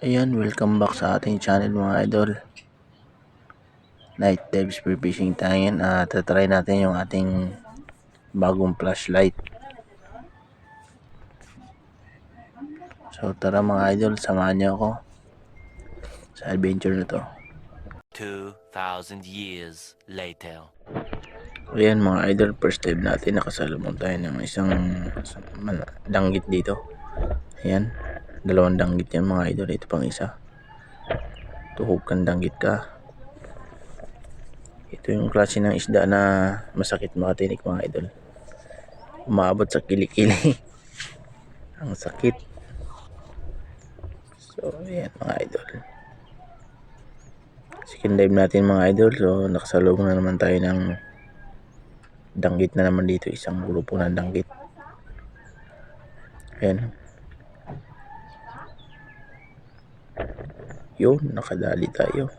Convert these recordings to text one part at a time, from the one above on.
Ayan, welcome back sa ating channel mga idol. Night dive spear fishing tayo yan. Tatry natin yung ating bagong flashlight. So tara mga idol, samahan niyo ako sa adventure na to. 2,000 years later. Ayan mga idol, first dive natin. Nakasalubong tayo ng isang danggit dito. Ayan, dalawang danggit yan mga idol. Ito pang isa. Tuhog kang danggit ka. Ito yung klase ng isda na masakit makatinik mga idol. Umaabot sa kilikili. Ang sakit. So ayan mga idol, second dive natin mga idol. So nakasalubong na naman tayo ng danggit na naman dito, isang grupo ng danggit. Ayan, yun, nakadali tayo.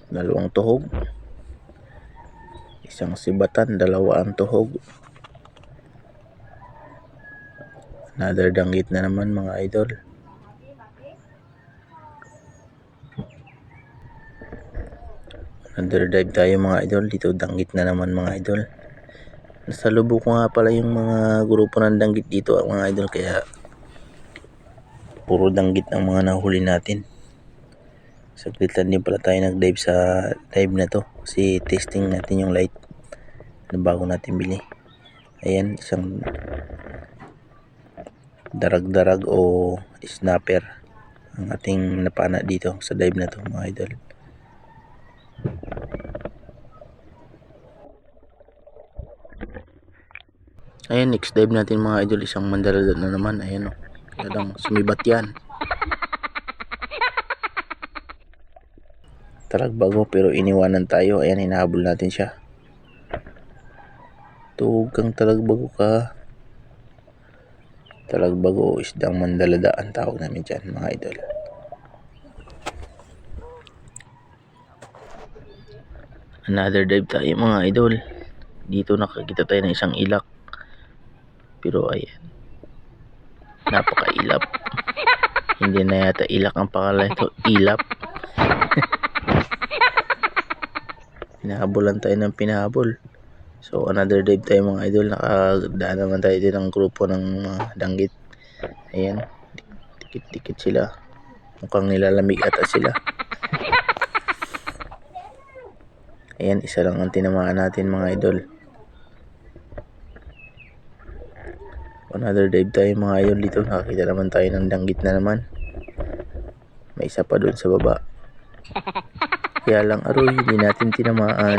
Dalawang tuhog, isang sibatan, dalawa ang tuhog. Another danggit na naman mga idol. Another dive tayo mga idol. Dito danggit na naman mga idol. Nasalubong ko nga pala yung mga grupo ng danggit dito mga idol, kaya puro danggit ang mga nahuli natin. Saglit lang din pala tayo nag-dive sa dive na to kasi testing natin yung light na bago natin bili. Ayan, isang darag-darag o snapper ang ating napana dito sa dive na to mga idol. Ayan, next dive natin mga idol, isang mandaladat na naman. Ayan o, kaya lang sumibat yan. Talagbago pero iniwanan tayo. Ayan, hinahabol natin siya. Tuhog kang talagbago ka. Talagbago o isdang mandalada ang tawag namin dyan mga idol. Another dive tayo mga idol. Dito nakakita tayo ng isang ilak. Pero ayan, napakailap. Hindi na yata ilak ang pangalan ito, ilap. Pinahabolan tayo ng pinahabol. So another dive tayo mga idol. Nakadaan naman tayo din ng grupo ng danggit. Ayan, dikit-dikit sila. Mukhang nilalamig ata sila. Ayan, isa lang ang tinamaan natin mga idol. Another dive tayo mga idol. Dito nakakita naman tayo ng danggit na naman. May isa pa doon sa baba. Kaya lang aroy, hindi natin tinamaan.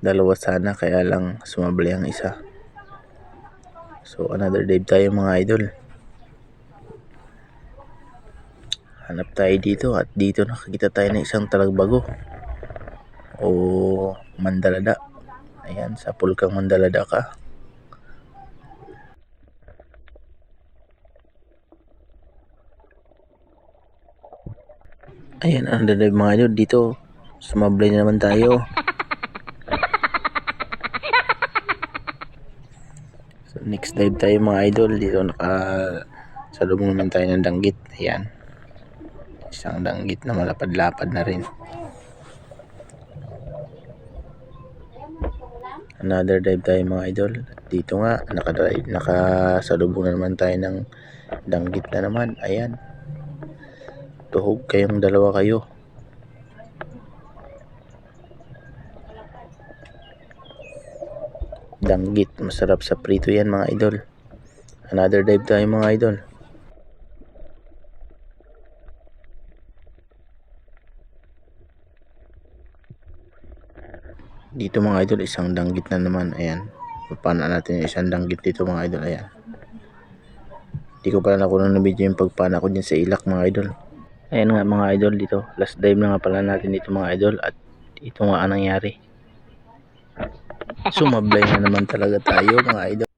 Dalawa sana, kaya lang sumabli ang isa. So another dive tayo mga idol. Hanap tayo dito at dito nakakita tayo ng isang talagbago o mandalada. Ayan, sa pulkang mandalada ka. Ayan, another dive mga idol. Dito sumablay na naman tayo. So next dive tayo mga idol. Dito nakasalubong naman tayo ng danggit. Ayan, isang danggit na malapad-lapad na rin. Another dive tayo mga idol. Dito nga nakasalubong na naman tayo ng danggit na naman. Ayan, tuhog kayong dalawa kayo. Danggit, masarap sa prito yan mga idol. Another dive tayo mga idol. Dito mga idol, isang danggit na naman. Ayan, papana natin yung isang danggit dito mga idol. Ayan, hindi ko pala nakuha ng video yung pagpana ko dyan sa ilak mga idol. Ayan nga mga idol, dito last dive na nga pala natin dito mga idol. At ito nga ang nangyari, sumablay na naman talaga tayo mga idol.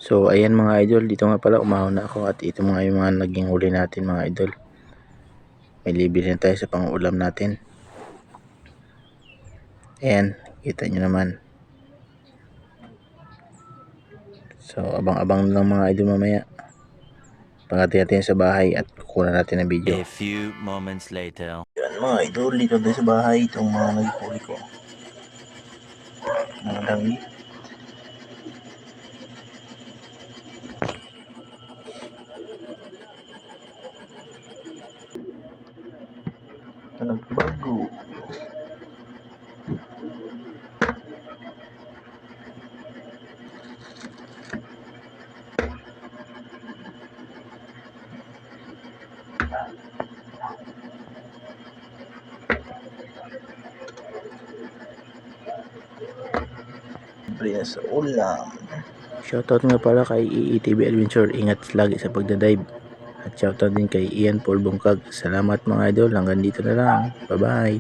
So ayan mga idol, dito nga pala umahon na ako. At ito mga yung mga naging huli natin mga idol. May libil na tayo sa pang-ulam natin. Ayan, kita nyo naman. So abang-abang lang mga idol mamaya. Pangati-hati sa bahay at kukunan natin ng video. A few moments later. Yan mga idol, dito tayo sa bahay. Itong mga nagpuli ko. Mga langit. Ito nagbago. Libre sa ulam. Shoutout nga pala kay EETV Adventure. Ingat lagi sa pagdadive. At shoutout din kay Ian Paul Bungkag. Salamat mga idol. Hanggang dito na lang. Bye bye.